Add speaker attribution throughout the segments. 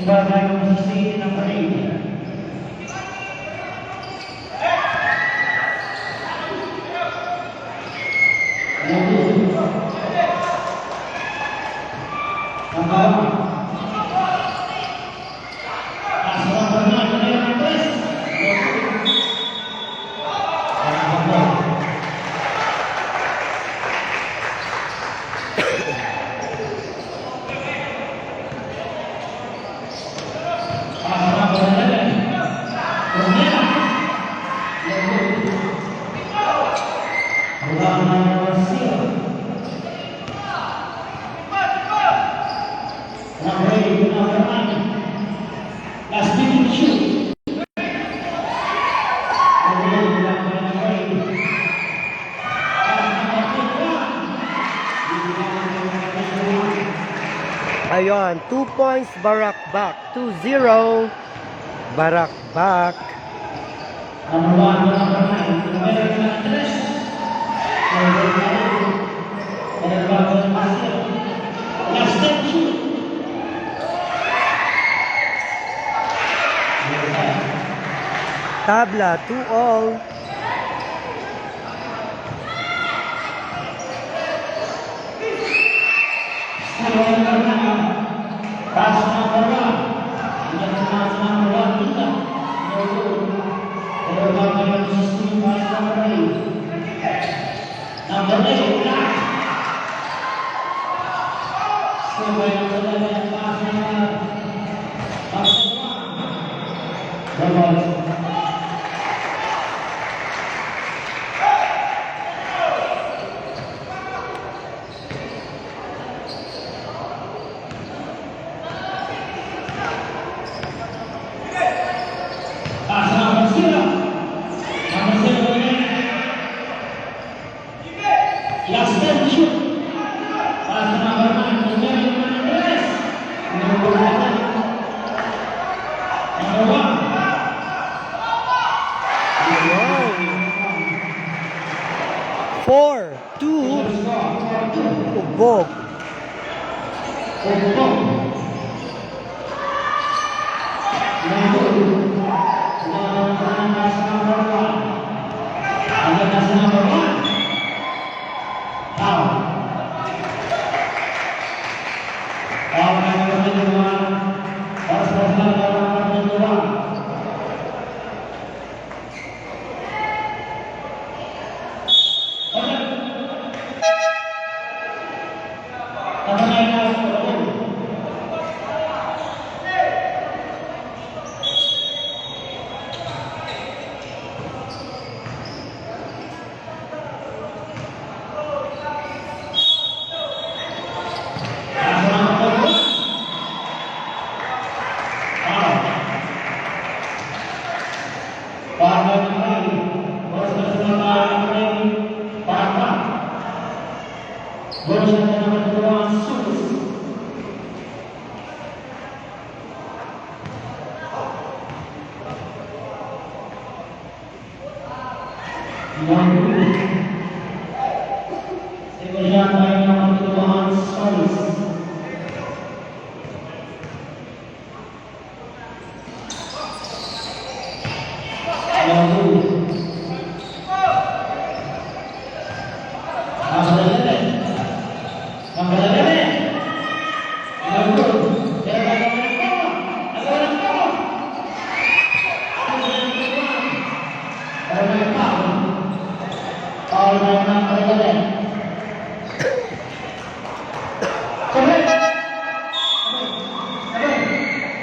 Speaker 1: Sebagai musisi nomor ini.
Speaker 2: Ayun, 2 points, Barak back. 2-0, Barak back. Tabla, 2-all. Ubog.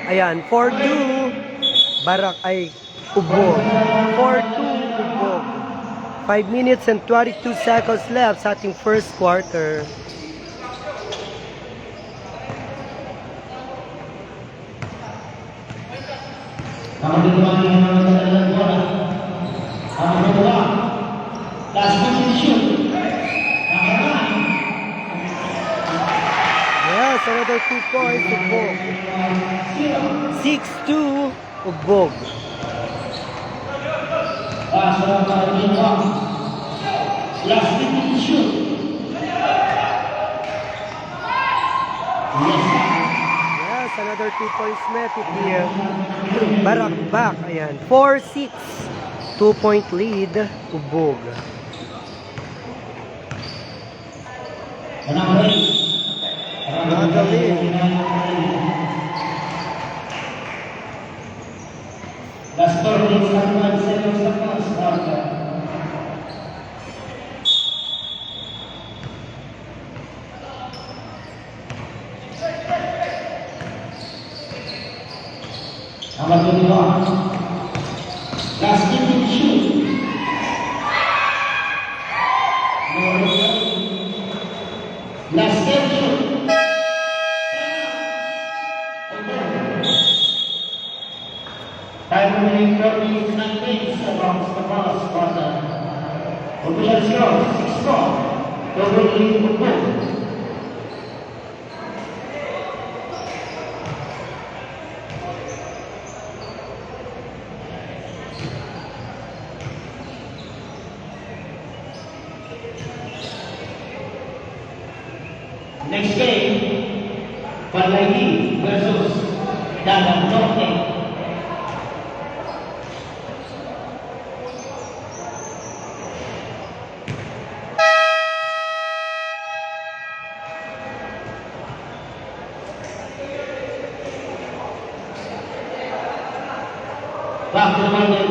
Speaker 2: Ayan, 4-2, Barak ay Ubog. 4-2, Ubog. 5 minutes and 22 seconds left sa ating first quarter.
Speaker 1: Kalau di rumah ini
Speaker 2: 2 points, Ugbog. 6-2, Ugbog.
Speaker 1: Last minute shoot.
Speaker 2: Yes, another 2 points met here. Barak back, ayan. 4-6. 2-point lead, Ugbog. Magaling.
Speaker 1: Last 45 seconds of the starter. Number 21. Last minute shoot. Last game shoot. 5 minutes 39 minutes across the first quarter. Official score 6-4. Double lead Ugbog. Next game, Panlagi versus Dagang Norte. Back to the market.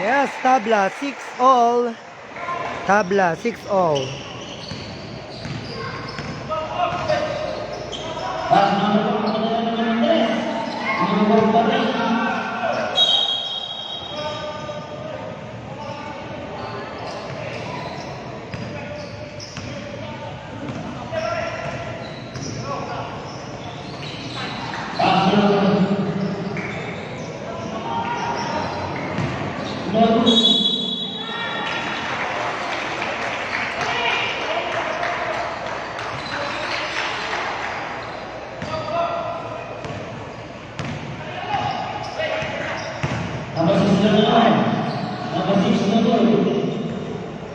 Speaker 2: Yes, tabla, 6-all. Tabla, 6-all.
Speaker 1: Number 6 number 6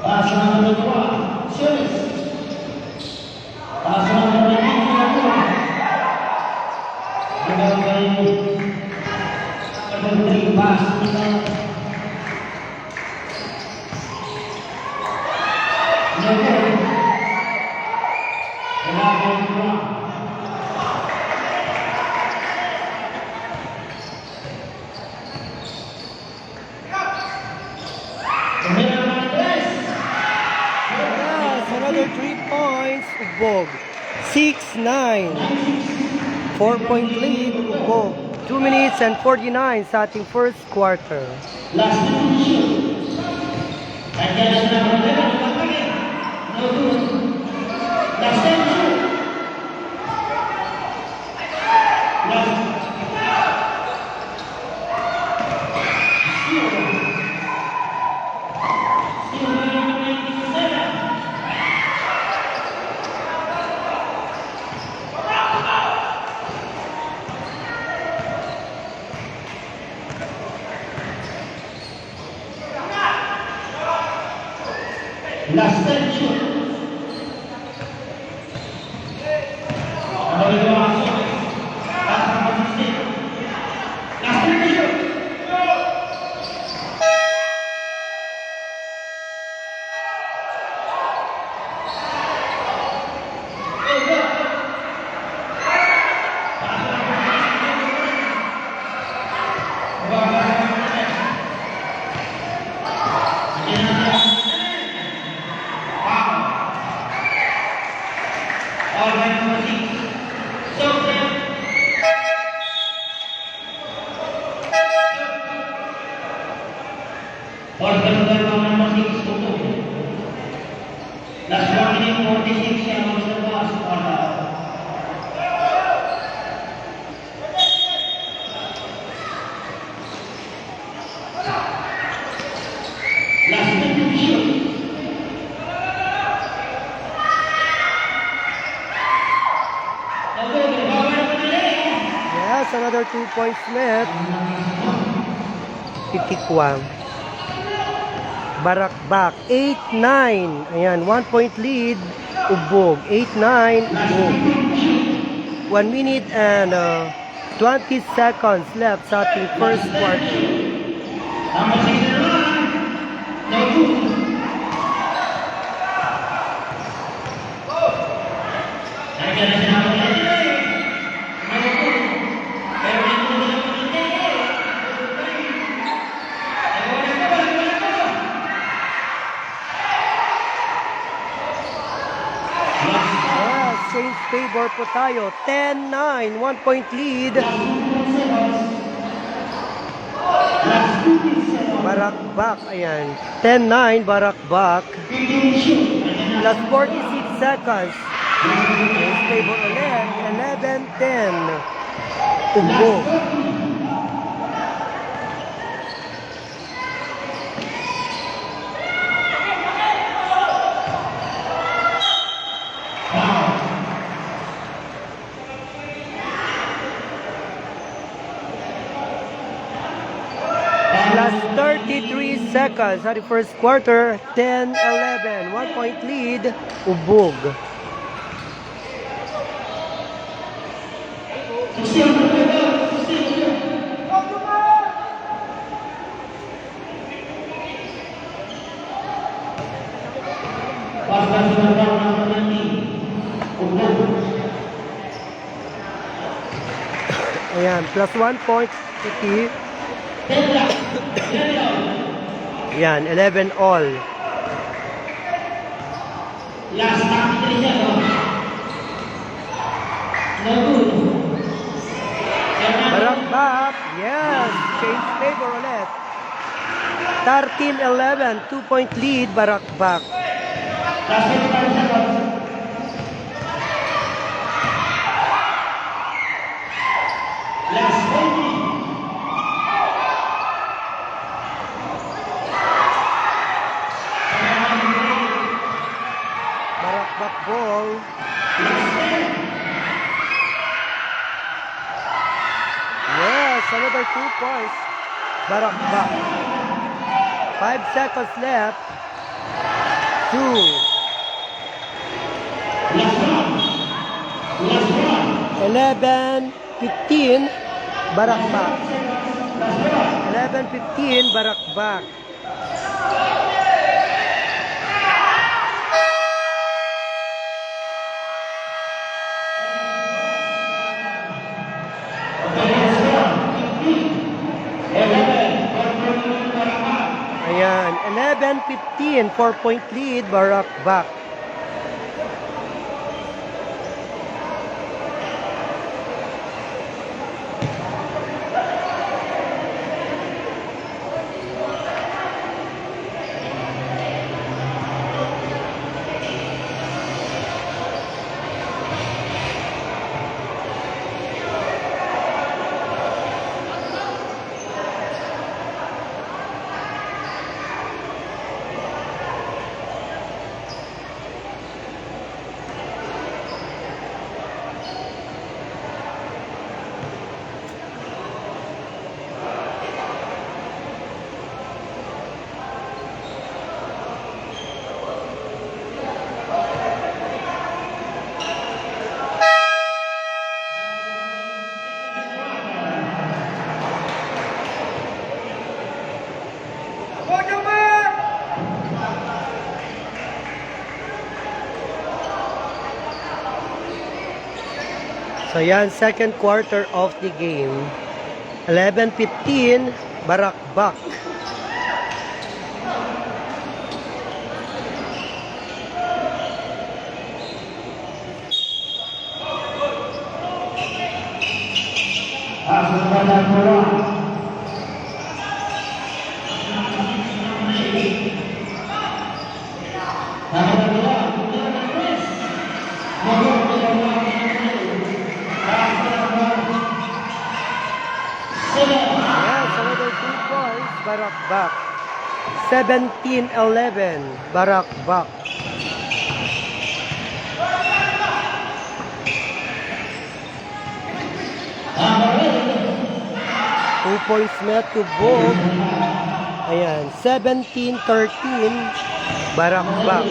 Speaker 1: Pass number 2, Series. Pass number 3, number 3, pass
Speaker 2: Yes, another 3 points, Ugbog. 6-9. 4-point lead, Ugbog. 2 minutes and 49 sa ating first quarter.
Speaker 1: last shoot. And then number 11, no good. Last shoot. Last shoot. Fourth quarter number 6 to 2. Last 1 minute 46 seconds to pass quarter. Last minute to shoot.
Speaker 2: Yes, another 2 points net. Titikwa. Barakbak. 8-9. Ayan, 1 point lead. Ubog. 8-9. Ubog. 1 minute and 20 seconds left sa ating first quarter.
Speaker 1: Number 6 in the run. No good.
Speaker 2: Yes, change favor po tayo. 10-9. 1 point lead. Barakbak. Ayan. 10-9. Barakbak. Plus 46 seconds. Change favor ulit. 11-10. Ubo. Plus 33 seconds sa the first quarter. 10-11. 1 point lead. Ubog. Ayan, plus 1 point. Ayan, 11 all.
Speaker 1: Last 93 seconds. No good.
Speaker 2: Barakbak. Yes, change favor ulit. 13-11. 2 point lead. Barakbak.
Speaker 1: Last 55 seconds. Last 20.
Speaker 2: Barakbak ball. Yes, another 2 points. Barakbak. 5 seconds left. 2.
Speaker 1: Last one. Last one.
Speaker 2: 11-15. Barakbak.
Speaker 1: Last one.
Speaker 2: 11-15. Barakbak. Ayan, 11-15, 4-point lead, Barakbak. So yan, second quarter of the game. 11-15, Barakbak. Yes, another 2 points. Barak-bak. 17-11. Barak-bak. Two points met to Bog. Ayan, 17-13. Barak-bak.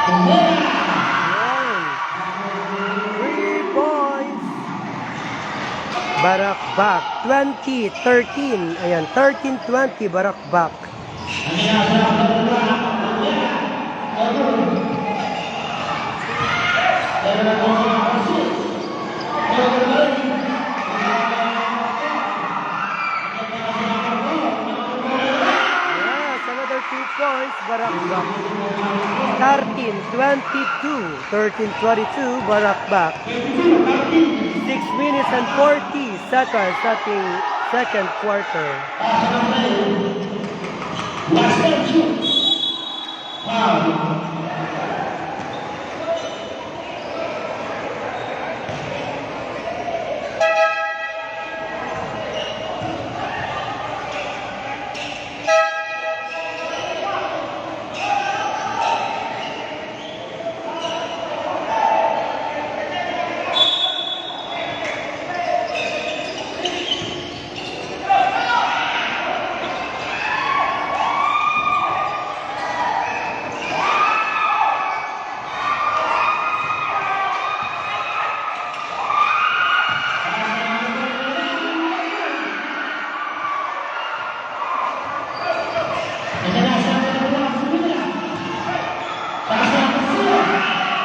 Speaker 2: Ayan. 3 points. Barak-bak. 20-13. Ayan, 13-20. Barak-bak. Yes, another 2 points. Barak-bak. 13-22. 13-22. Barak-bak. 6 minutes and 40 seconds starting second quarter.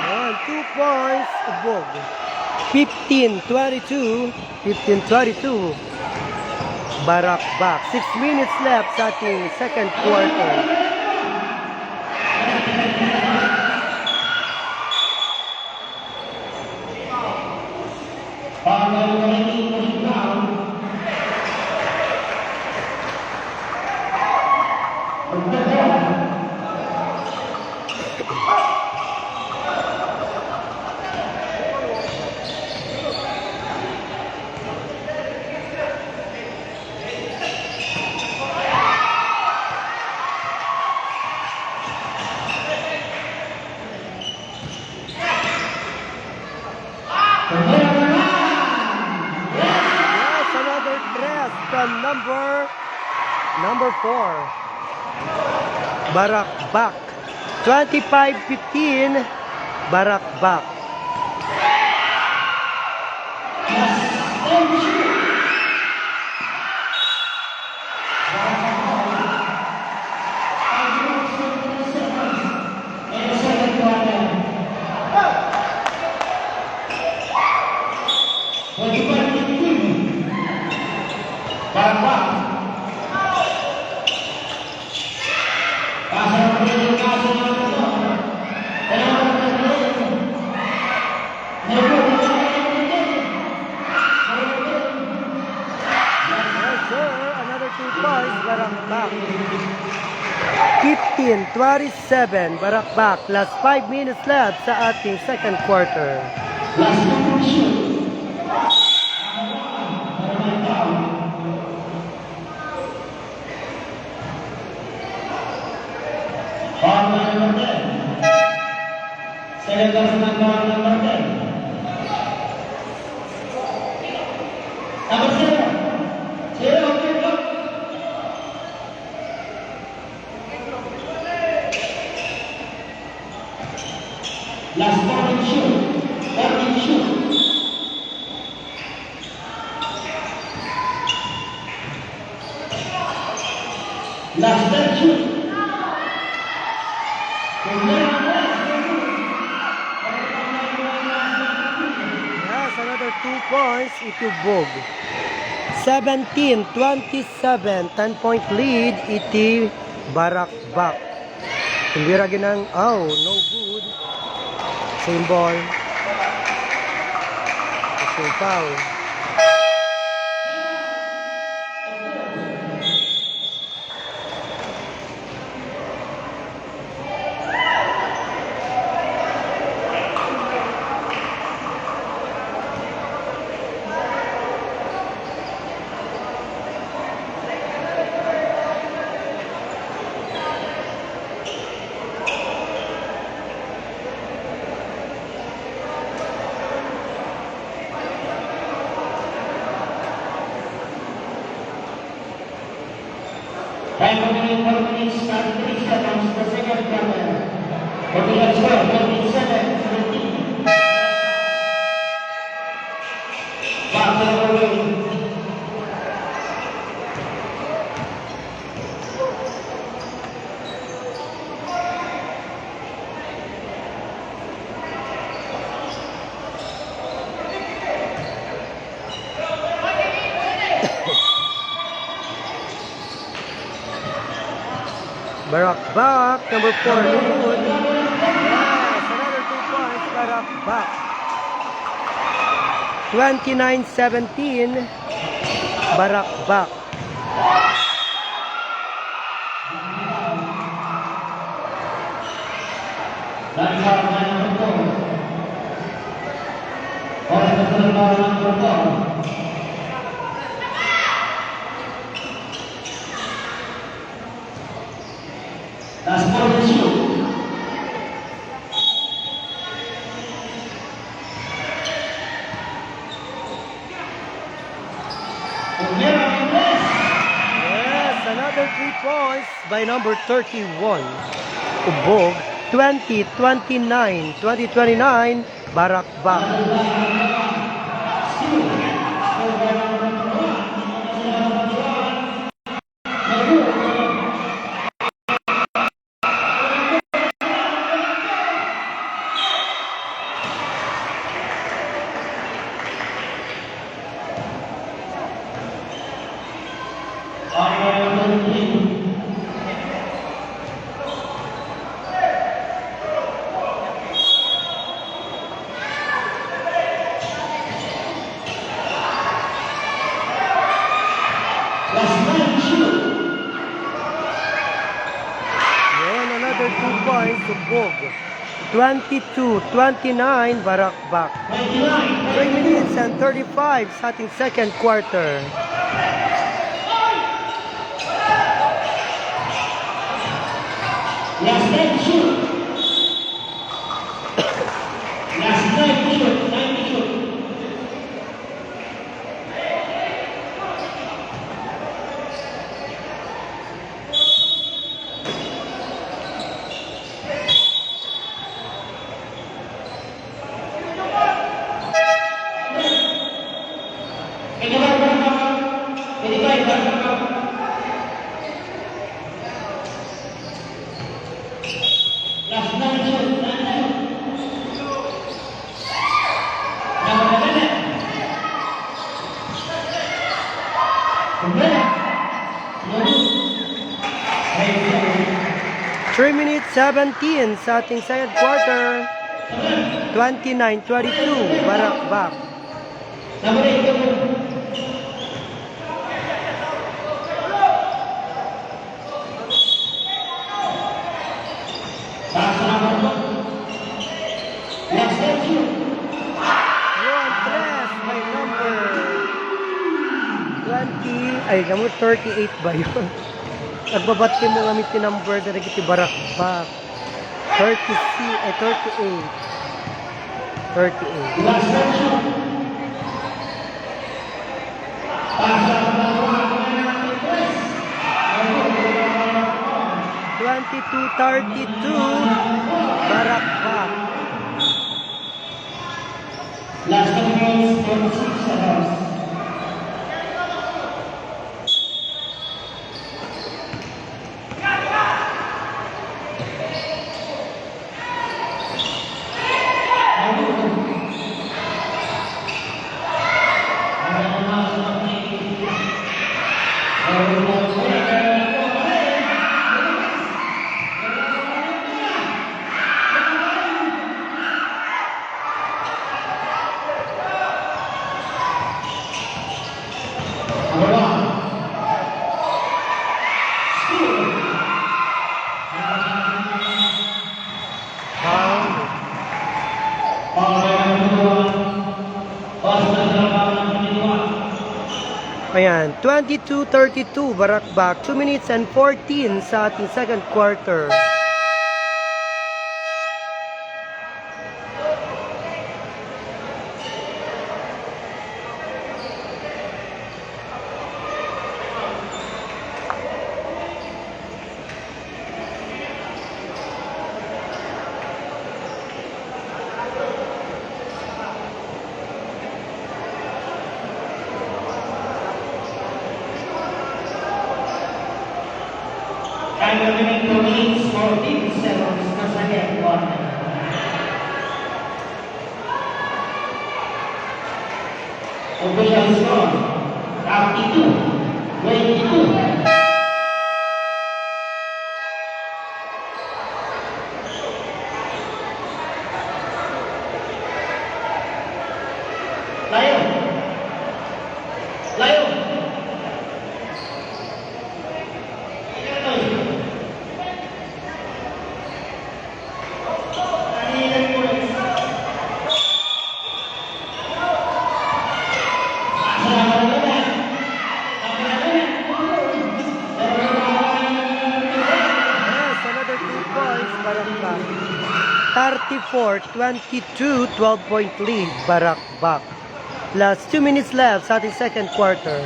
Speaker 2: And 2 points, Bog. 15-22. 15-22. Barak-bak. 6 minutes left sa ating second quarter. Yes, another tres from number 4. Barak-bak. 25-15. Barak-bak. Yes, sir. Another 2 points. Barak-bak. 15-27. Barak-bak. Last 5 minutes left sa ating second quarter.
Speaker 1: Last morning shoot. Morning shoot. Last ten shoot.
Speaker 2: Yes, another 2 points. Ito Bog. 17-27. 10-point lead. Iti Barak-bak. Kumbira ginang, no good. Same ball. Shooting foul.
Speaker 1: Time remaining 4 minutes and 3 seconds, the second quarter. Official score 27-17. Back to the away.
Speaker 2: Barak back, number 4, Lupon. Yes, another 2 points, Barak back. 29-17, Barak back.
Speaker 1: That's our number 4. Or the number 4. That's more than you.
Speaker 2: Yes, another 3 points by number 31, Ubog. 20-29, 20-29, Barak back. Yun, another 2 points, Ubog. 22-29, Barak back. 3 minutes and 35 sa ating second quarter.
Speaker 1: Last night shoot. Last night shoot. Time to shoot. Last night shoot. Number
Speaker 2: 3 minutes 17 sa ating second quarter. 29-22, Barak back.
Speaker 1: Number 8.
Speaker 2: Yun, tres by number 20, ay, number 38 ba yun? Nagbabati mo kami tinumber na nagiti Barak back. 38. 38. 22-32, Barak back.
Speaker 1: Last 10 minutes, 46 seconds.
Speaker 2: Ayan, 22-32, Barakbak. 2 minutes and 14 sa ating second quarter.
Speaker 1: Time remaining 2 minutes 14 seconds na second quarter. Official score 32-22. Layo. Layo.
Speaker 2: Yes, another 2 points, Barakbak. 34-22, 12-point lead, Barakbak. Last 2 minutes left sa ating second quarter.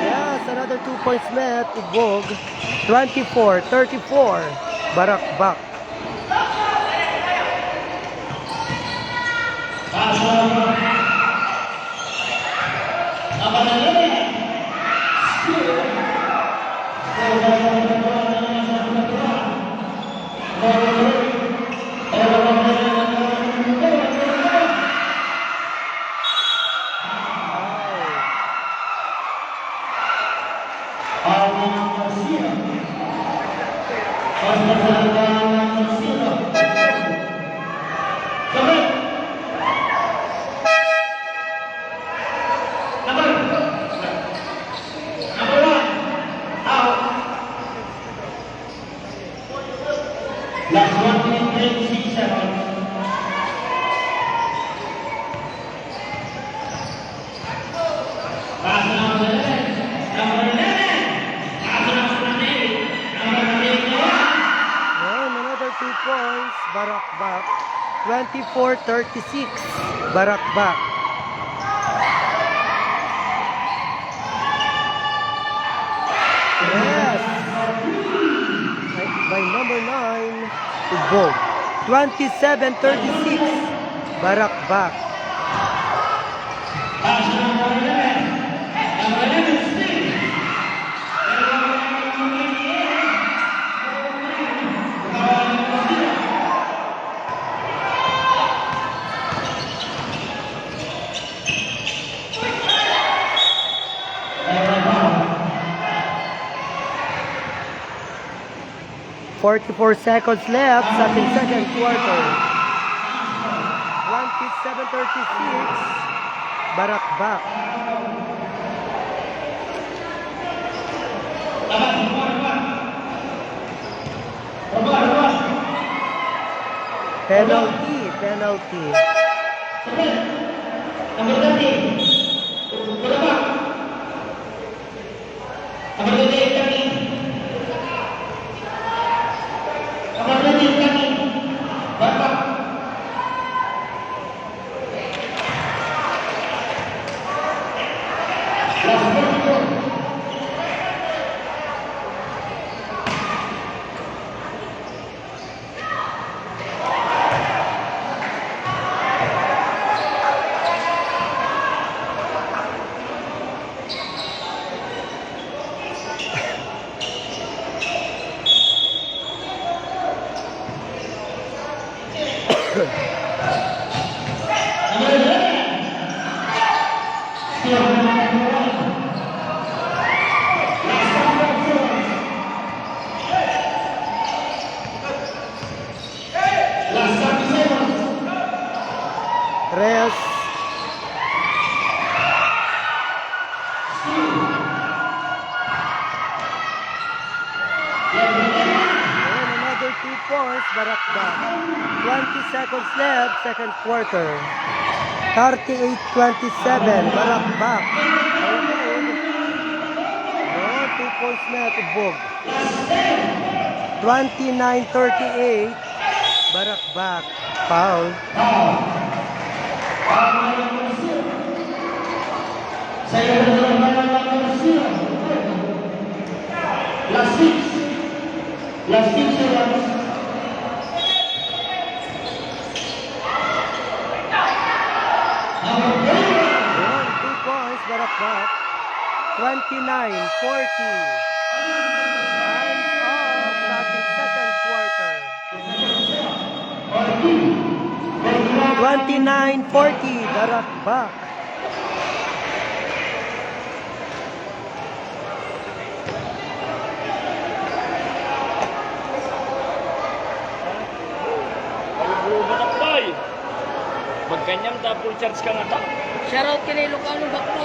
Speaker 2: Yes, another 2 points met, Ubog. 24-34, Barakbak.
Speaker 1: Last 1 minute 36 seconds. Pass number 11. Number 11. Pass number 8. Number 8.
Speaker 2: Yan, another 2 points, Barakbak. 24-36, Barakbak. Yes. By number 9, Ubog. 27-36, Barakbak.
Speaker 1: Pass number 11. Number 11 still.
Speaker 2: Forty-four seconds left sa ating second quarter. 27-36, Barakbak. Penalty.
Speaker 1: Number 13. Berapa? Number 13 kami. Number 13 kami. Berapa? Last 44.
Speaker 2: Rest. And another 2 points, Barakbak. 20 seconds left, second quarter. 38-27, Barakbak. Oh, 2 points net, Ubog. 29-38, Barakbak. Foul.
Speaker 1: Saya berjalan last six seconds.
Speaker 2: Ayan, 2 points, Barakbak. 29-40. Time's up sa ating second quarter. 29-40, Barakbak.
Speaker 3: Batakbay! Magkanyang double charge ka nga ta.
Speaker 4: Shoutout kay Lucano Bakto.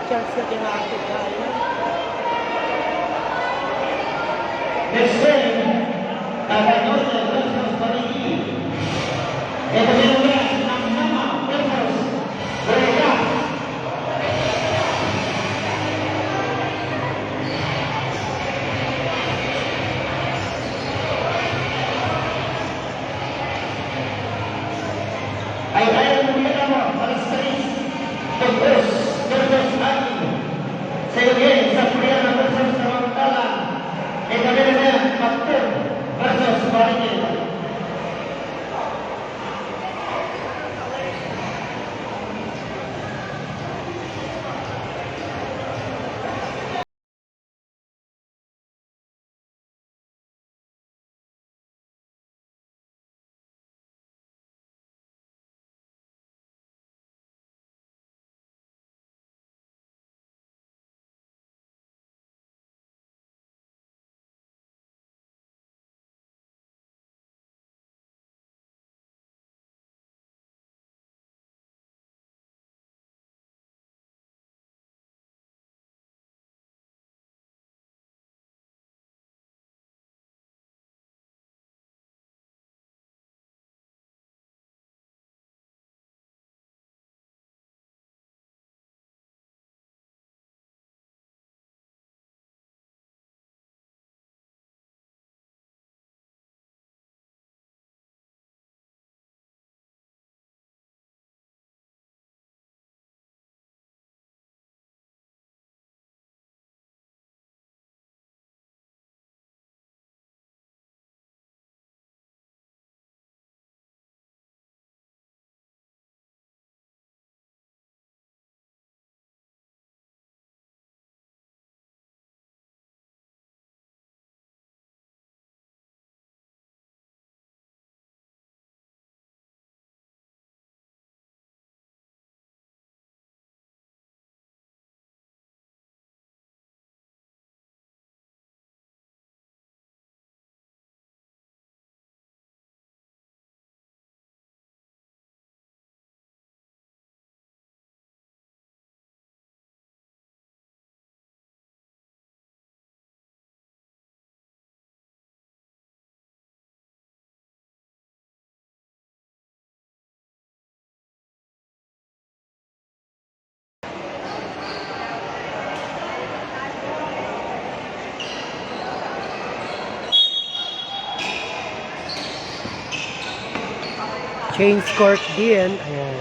Speaker 2: Chance na kinakit kaya.
Speaker 1: Next game, Taganosa versus Parigi. Ito din ang Nama versus Berga. Ay ayaw mo yan mo, alas 3. Tugos versus Ani. Sa iyo sa Puriana versus Samantala. Ito din ang Paktur versus Parigi.
Speaker 2: Change court din. Ayan.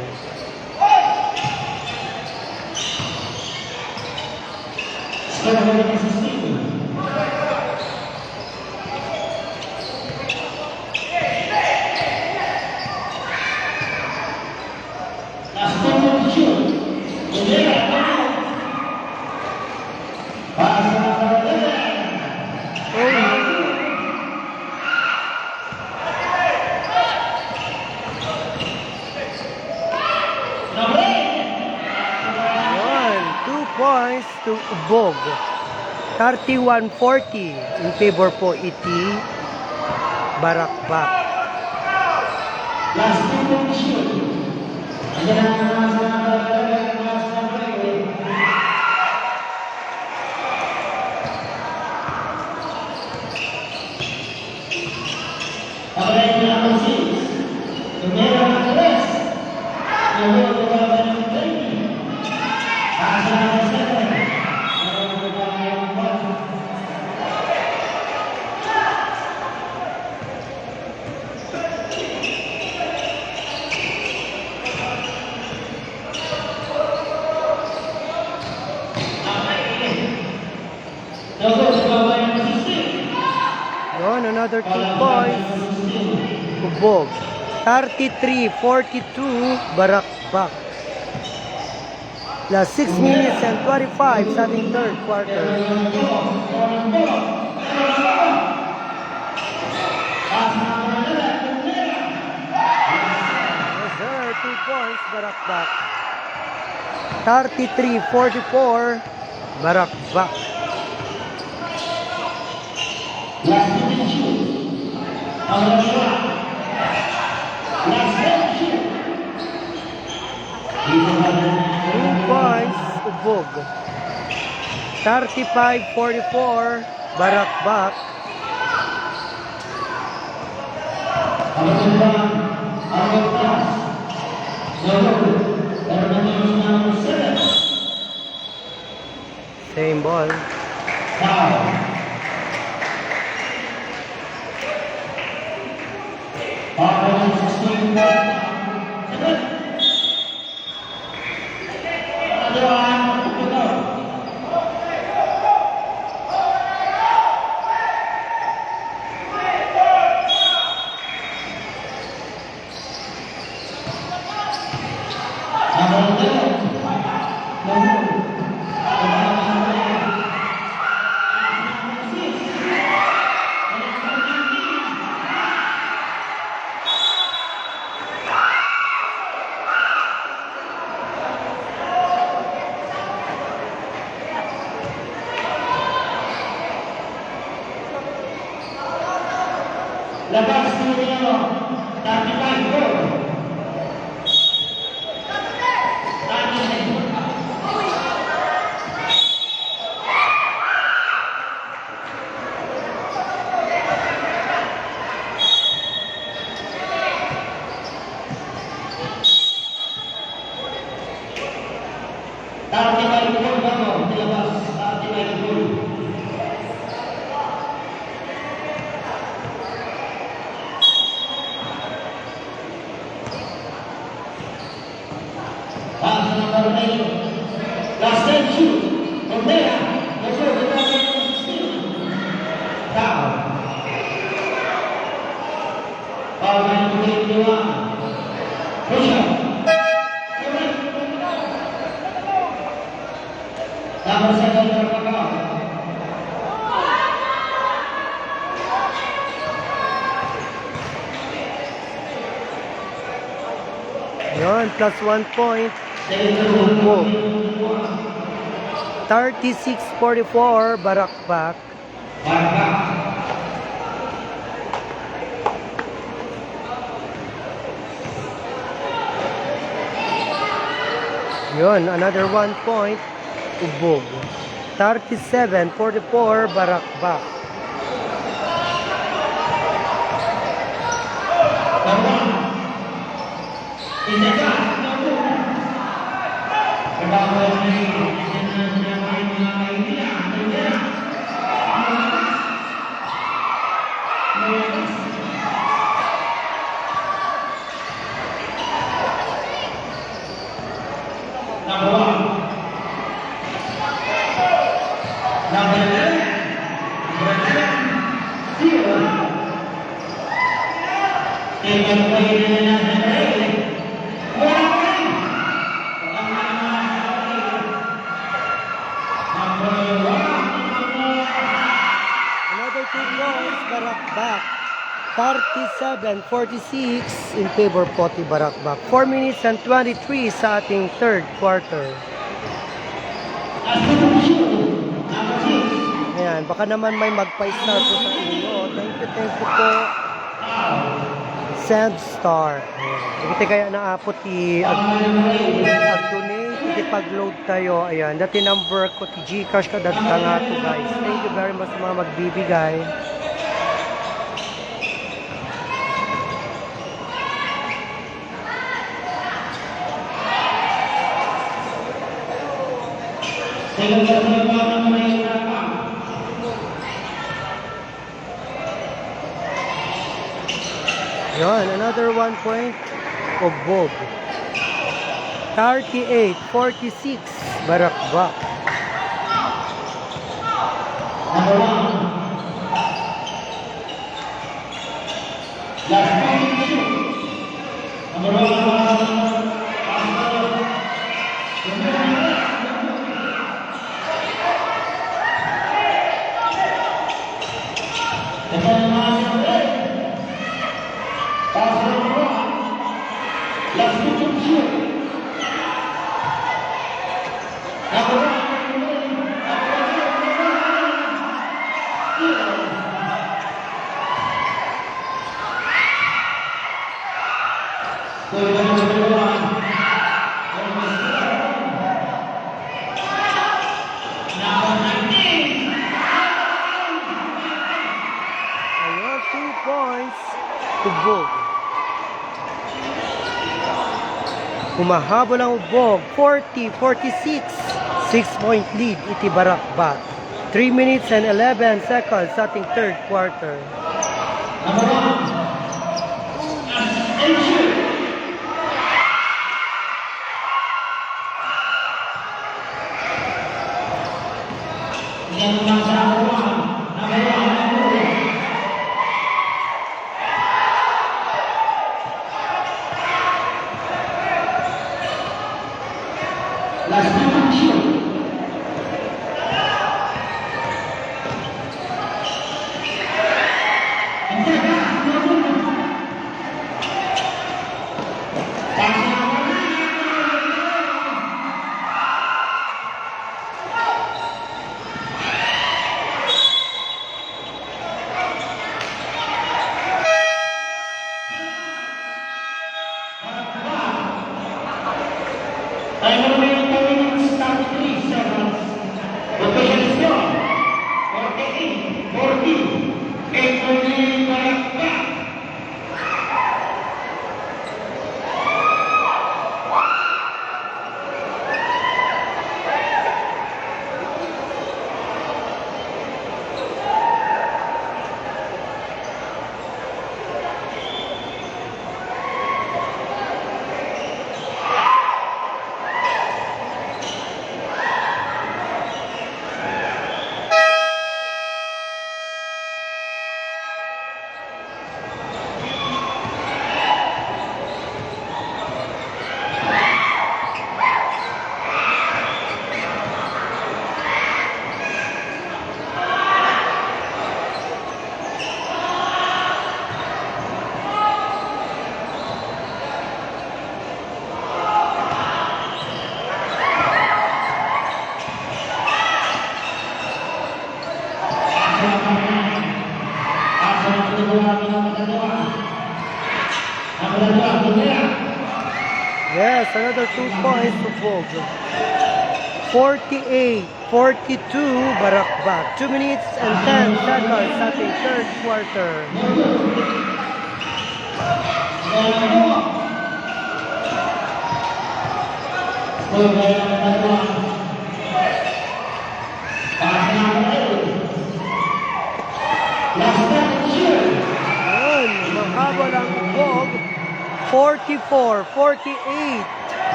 Speaker 2: One, 2 points to Ubog. 31-40 in favor po iti Barakbak.
Speaker 1: Last two shoot. Ayan ang Alright, number 6.
Speaker 2: another 2 points. Ubog. 33-42, Barakbak. Last 6 minutes and 25 sa ating third quarter. Yes, sir. 2 points, Barakbak. 33-44, Barakbak. Points, Ubog. 35-44, Barakbak. Same ball.
Speaker 1: Labas Suriano, 35 goal. Last time shoot, Omega, also the number 16. Foul. Foul number 21. Push up. Number 7, Terpakal.
Speaker 2: Yun, plus 1 point. Ubog. 36-44, Barakbak. Yun, another 1 point. Ubog. 37-44, Barakbak. Another 2 points, Barakbak. 37-46 in favor po ti Barakbak. 4 minutes and 23 sa ating third quarter. Ayan, baka naman may magpa-star po sa inyo. Thank you po. Sandstar. Hindi kaya naapot ag-donate, hindi pag-load tayo. Ayan, dati number ko ti Gcash ka dati nga to guys. Thank you very much sa mga magbibigay. Yon, another 1 point. Ubog. 38-46, Barakbak. Ayan, 2 points. Ubog. Humahabol ang Ubog. 40-46. 6-point lead. Itibarakbak. 3 minutes and 11 seconds sa ating third quarter.
Speaker 1: Time remaining 2 minutes 33 seconds. Official score 48-40. 8-point lead Barakbak.
Speaker 2: Yes, another 2 points to Ubog. 48-42 Barakbak. 2 minutes and 10 seconds sa ating third quarter. Ayun, mahabol ang Ubog. 44-48.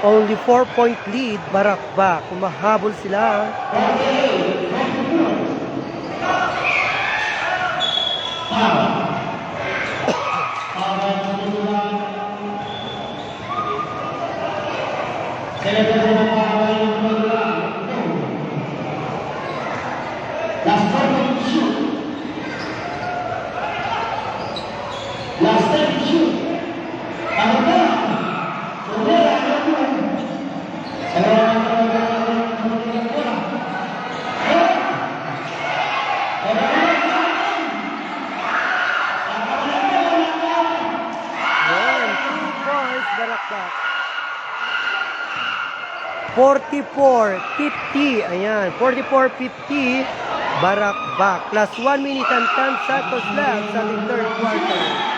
Speaker 2: Only 4-point lead, Barakbak. Umahabol sila.
Speaker 1: Last time shoot.
Speaker 2: Ayan, 2 points, Barakbak. 44-50. Ayan, 44-50. Barakbak. Plus 1 minute and 10 seconds left sa ating third quarter.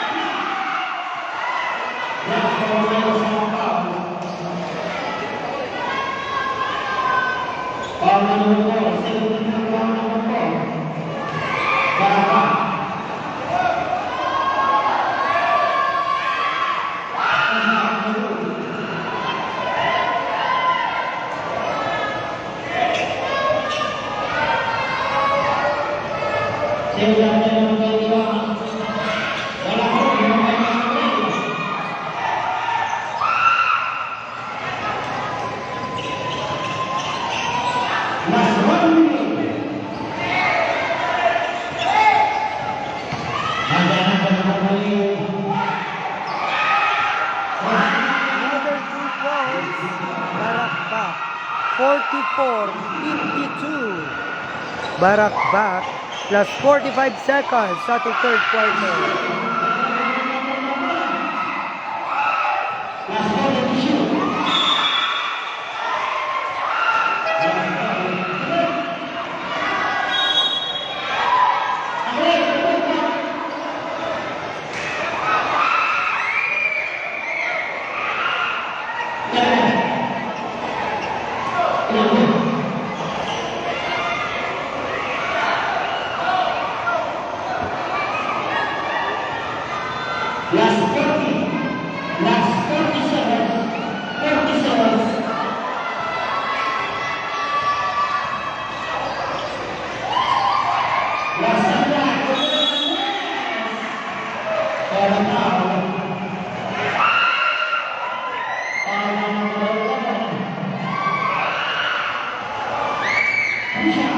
Speaker 2: Another 2 points. Barak back. 44-52. Barak back. Plus 45 seconds sa ating third quarter.
Speaker 1: Last 30. Last 30 seconds. 30 seconds. Last attack. Foul out. Foul number 11. Shot.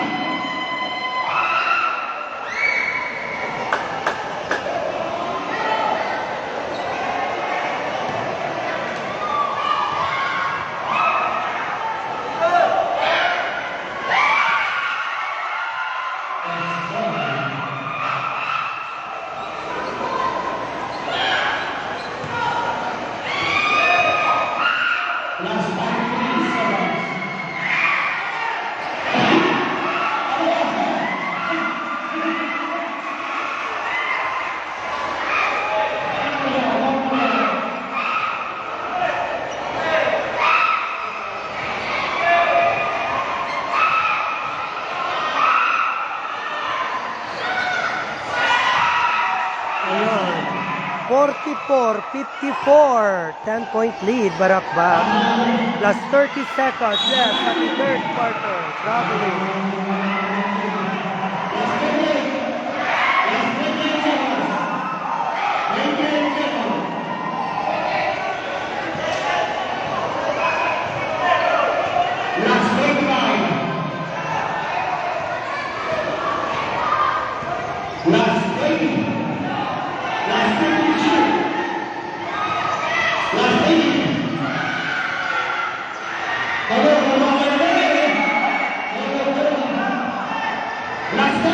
Speaker 1: Last 3 seconds.
Speaker 2: Ayun. 44-54. 10-point lead. Barak back. Plus 30 seconds left at the third quarter. Traveling.
Speaker 1: Last 35. Last 30. Last 32. Last 80. Last 10.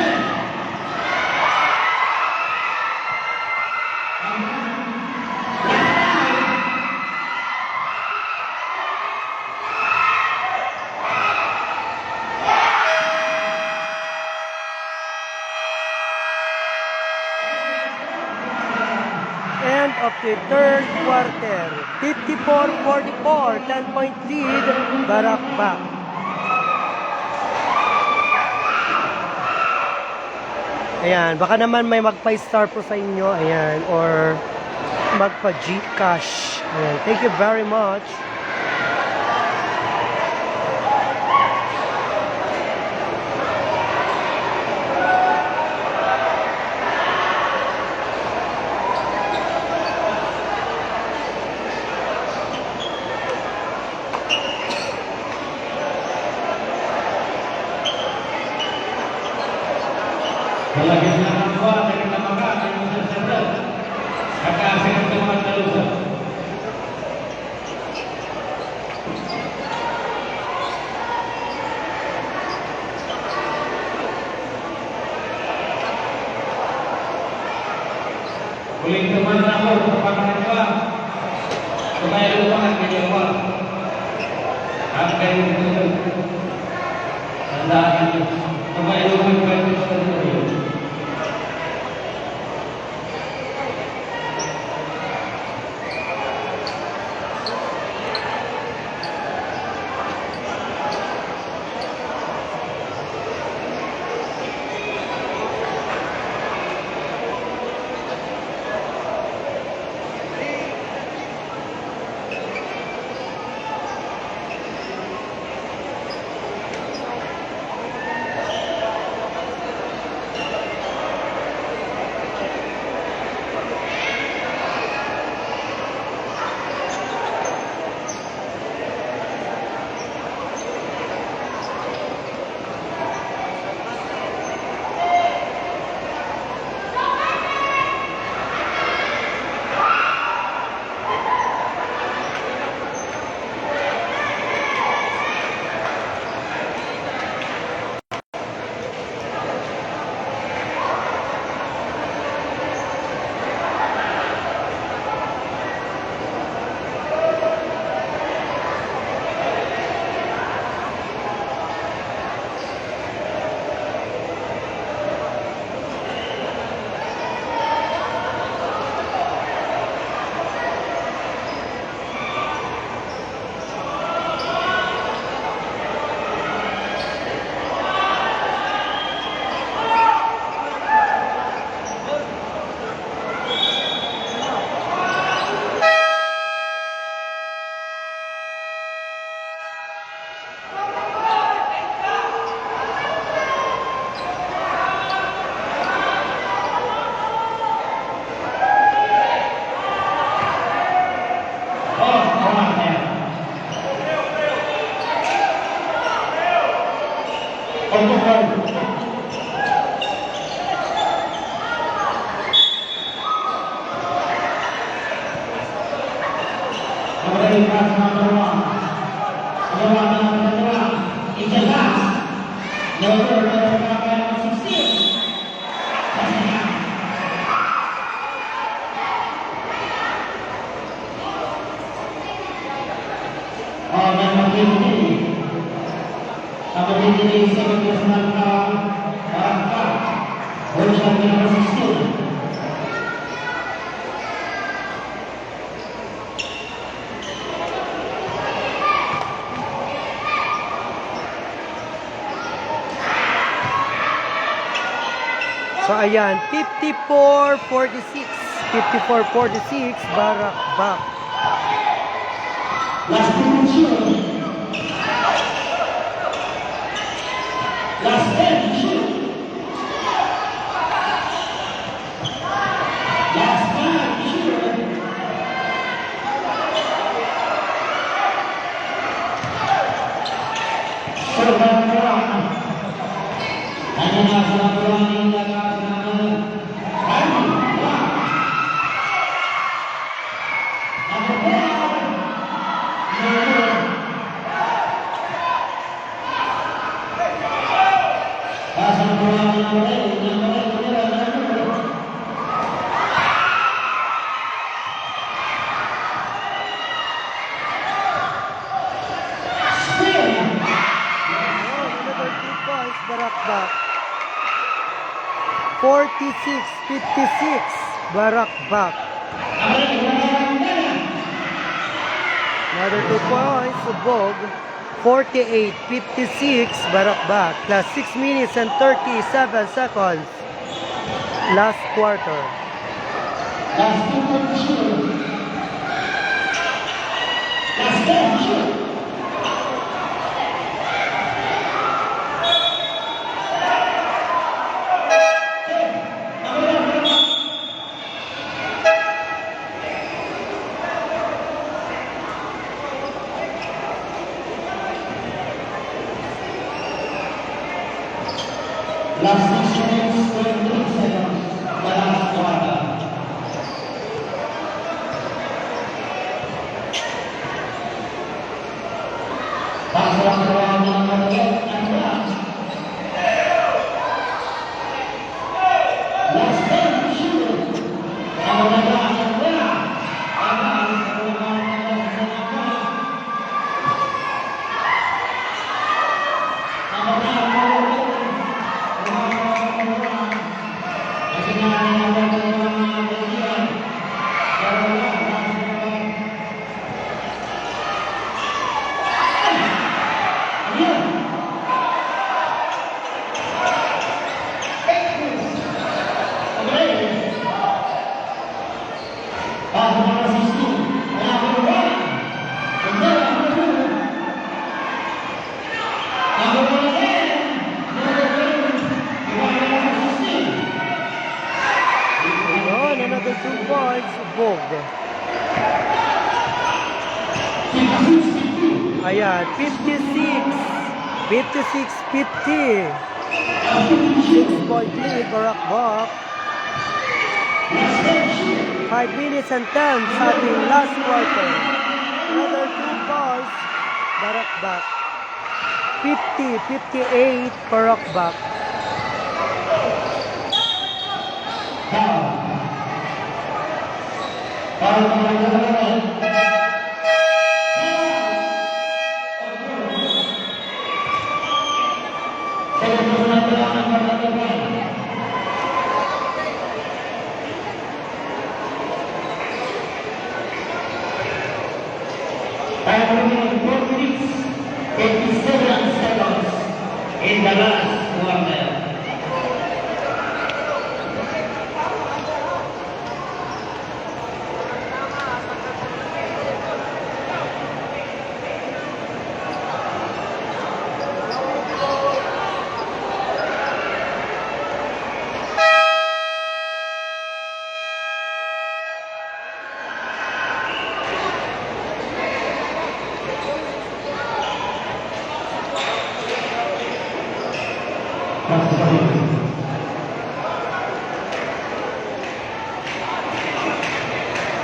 Speaker 2: End of the third quarter. 54-44. 10-point lead. Barak back. Ayan, baka naman may magpa-star po sa inyo, ayan, or magpa-Gcash. Ayan, thank you very much.
Speaker 5: Palagi silang kuat dari lembaga yang bersederhana. Akan saya teman terus. Boleh teman lapor kepada kedua. Supaya lupakan kejauhan. Akan itu. Anda itu. Supaya lupakan kejauhan. dari kelas nomor 2. Nomor 2, Ijelas. Nomor 16. Oh, nomor 15. Number 15, second baseman, Baraka. Position number 16.
Speaker 2: So ayan, 54-46. 54-46, Barak back.
Speaker 5: Last position. Last 10 shoot. Last 5 shoot. Serban perang. Hanya serban perang hingga ke final.
Speaker 2: Another 2 points, Barak back. 46-56, Barak back. Another 2 points, Ubog. 48-56, Barak back. Plus 6 minutes and 37 seconds. Last quarter.
Speaker 5: Last 2 position. Last 10 shoot. Last 6 minutes, 23 seconds. The last quarter. Pasang perang nomor 16. Last 10 shoot. Nomor 16.
Speaker 2: Yun, another 2 points, Ubog. Ayan, 56-50. 6-point lead, Barak back. 5 minutes and 10 sa ating last quarter. Another 2 points, Barak back. 50-58, Barak back.
Speaker 5: In the last quarter.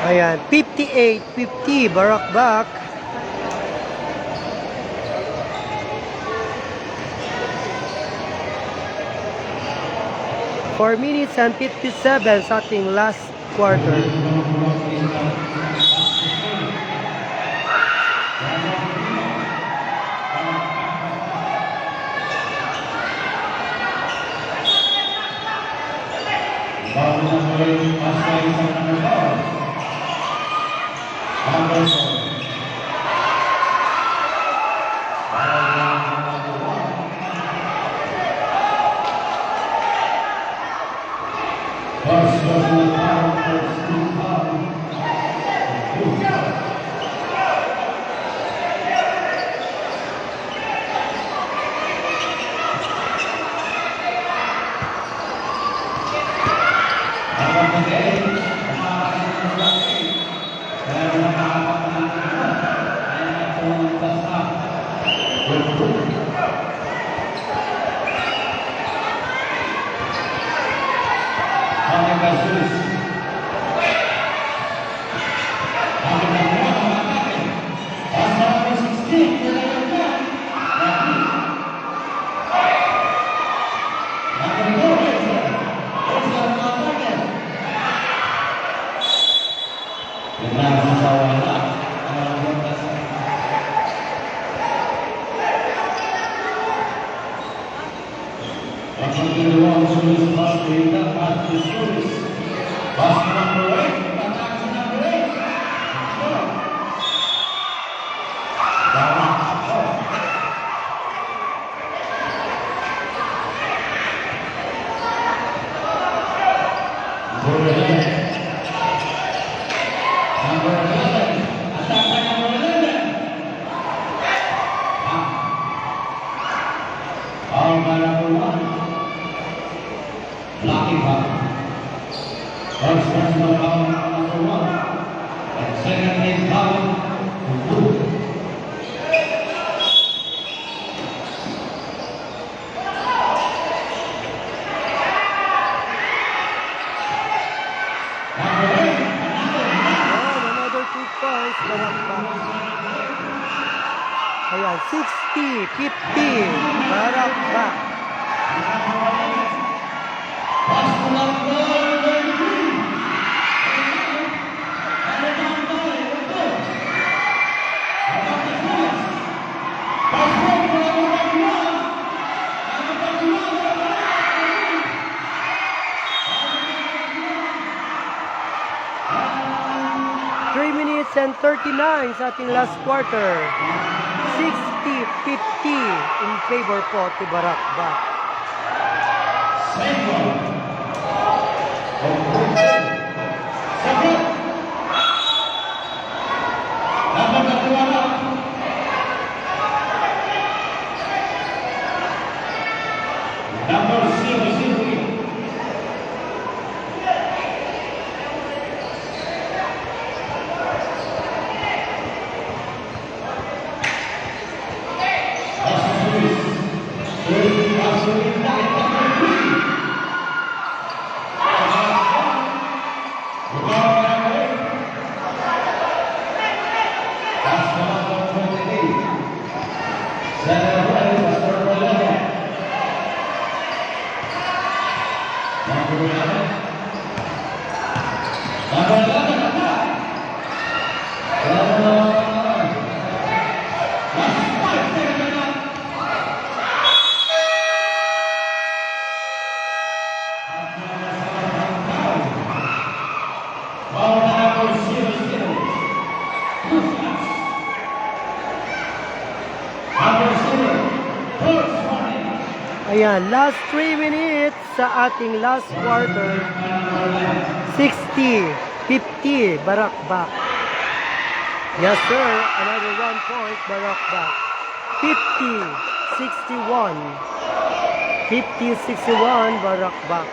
Speaker 2: Ayan, 58-50, Barakbak. Four minutes and 57 sa ating last quarter.
Speaker 5: Bago na po rin pasya isang number 4. Anderson. First personal foul, first team foul. First personal foul, number 1. And second team foul, blue.
Speaker 2: Another 2 points, Barakbak. Ayan, 60-50, Barakbak. And 39 sa ating last quarter. 60-50 in favor po to Barakbak.
Speaker 5: Number 0.
Speaker 2: Ayan, last 3 minutes sa ating last quarter. 60-50, Barakbak. Yes sir, another 1 point, Barakbak. 50-61. 50-61, Barakbak.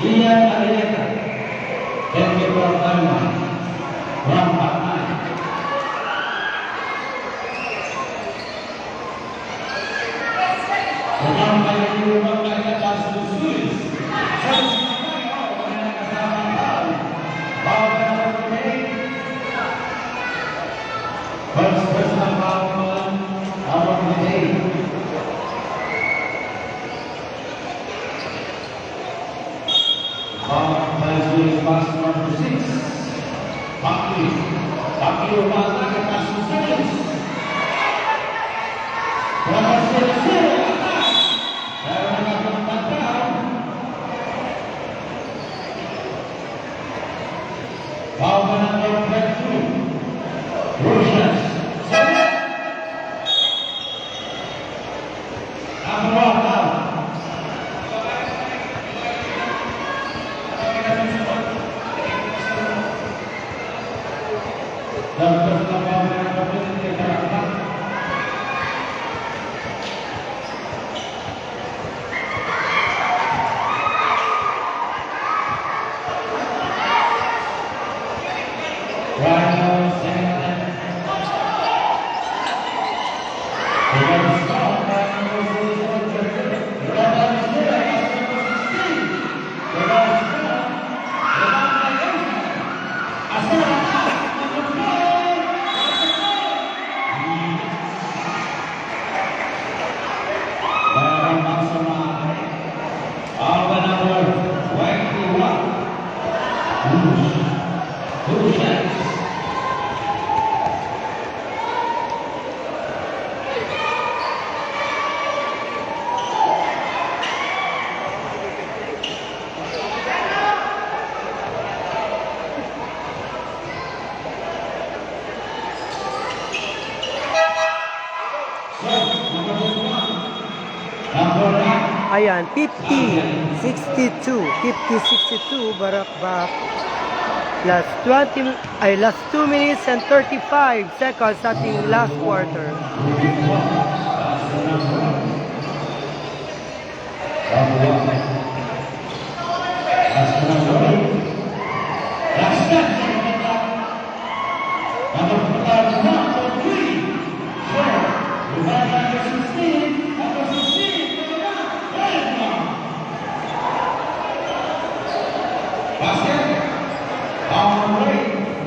Speaker 5: Ian Arieta, Henry Bortana, Rampak Naik. Pertama kali di rumah mereka Casus Luis. Brazil pass number 6. Buckley. Buckley umaatake kasus Simmons. Berhasil atas. Dan mendapat touchdown. Foul number 22. Rusias. Number 1 foul. Dan bersama dengan pemilik Jakarta.
Speaker 2: Ayan, 50-62. 50-62, Barak-Bak. Last 2 minutes and 35 seconds ating last quarter.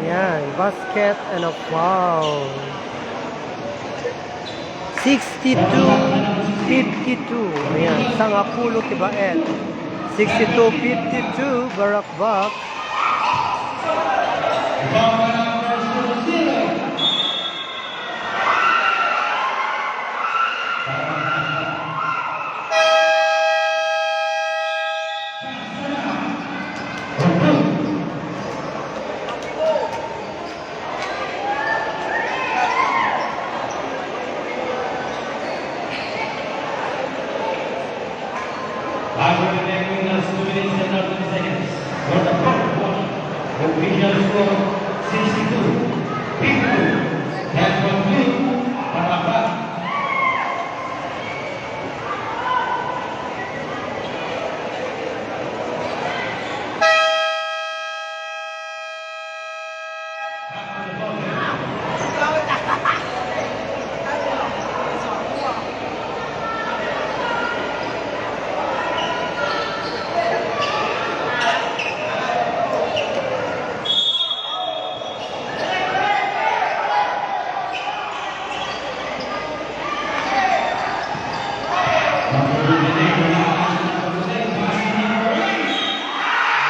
Speaker 2: Ayan, basket and a foul. 62-52. Ayan, Sangapulo Kibaet. 62-52, Barak-Bak.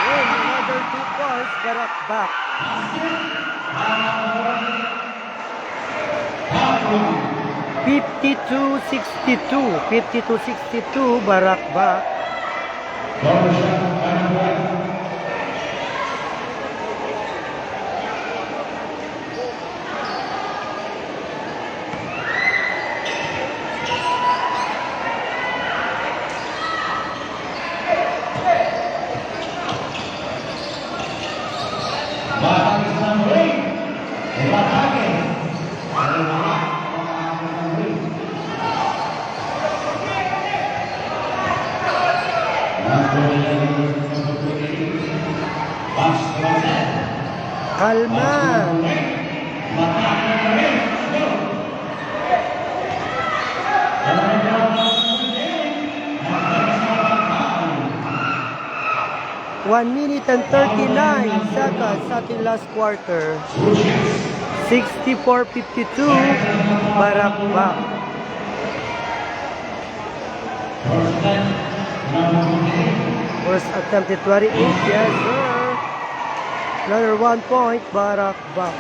Speaker 2: Another 2 points, Barak-Bak. 52-62, Barak-Bak. Kalman. One minute and 39 seconds ating last quarter. 64-52, Barak-Bak. First attempted 28. Yes, sir. Another 1 point. Barak back.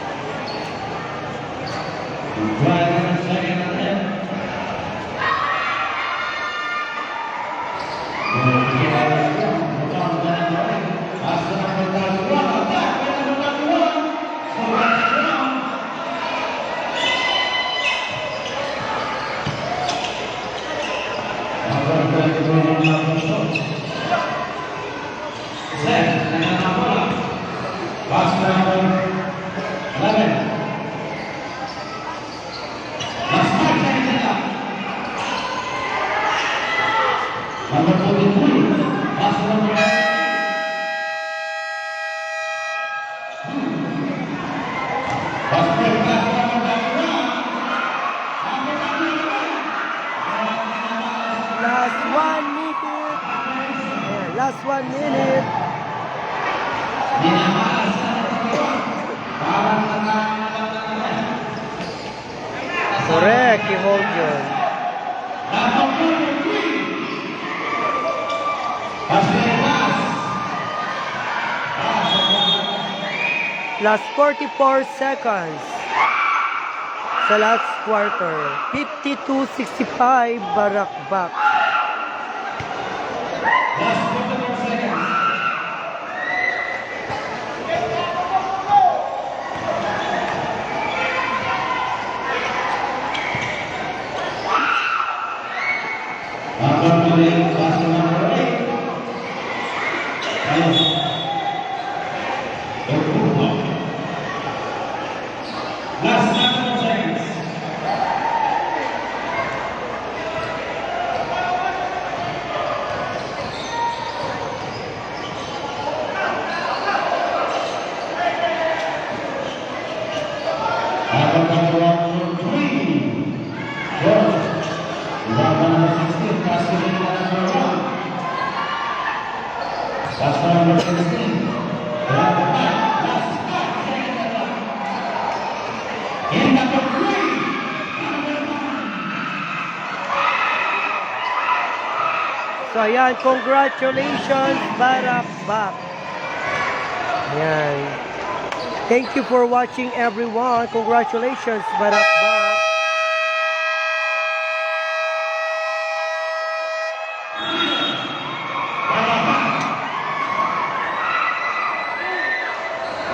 Speaker 5: Second attempt. Number 43, pass number
Speaker 2: Last 1 minute. Ayan, last 1 minute. Correct, i-hold yun. Last 44 seconds sa last quarter. 52-65, Barak back.
Speaker 5: Last 7 seconds. Number 3. George. Number 16. Pass to number 1. Pass to number 16. In number 3.
Speaker 2: So ayan, congratulations, Barak back. Ayan. Thank you for watching everyone. Congratulations, Barak back.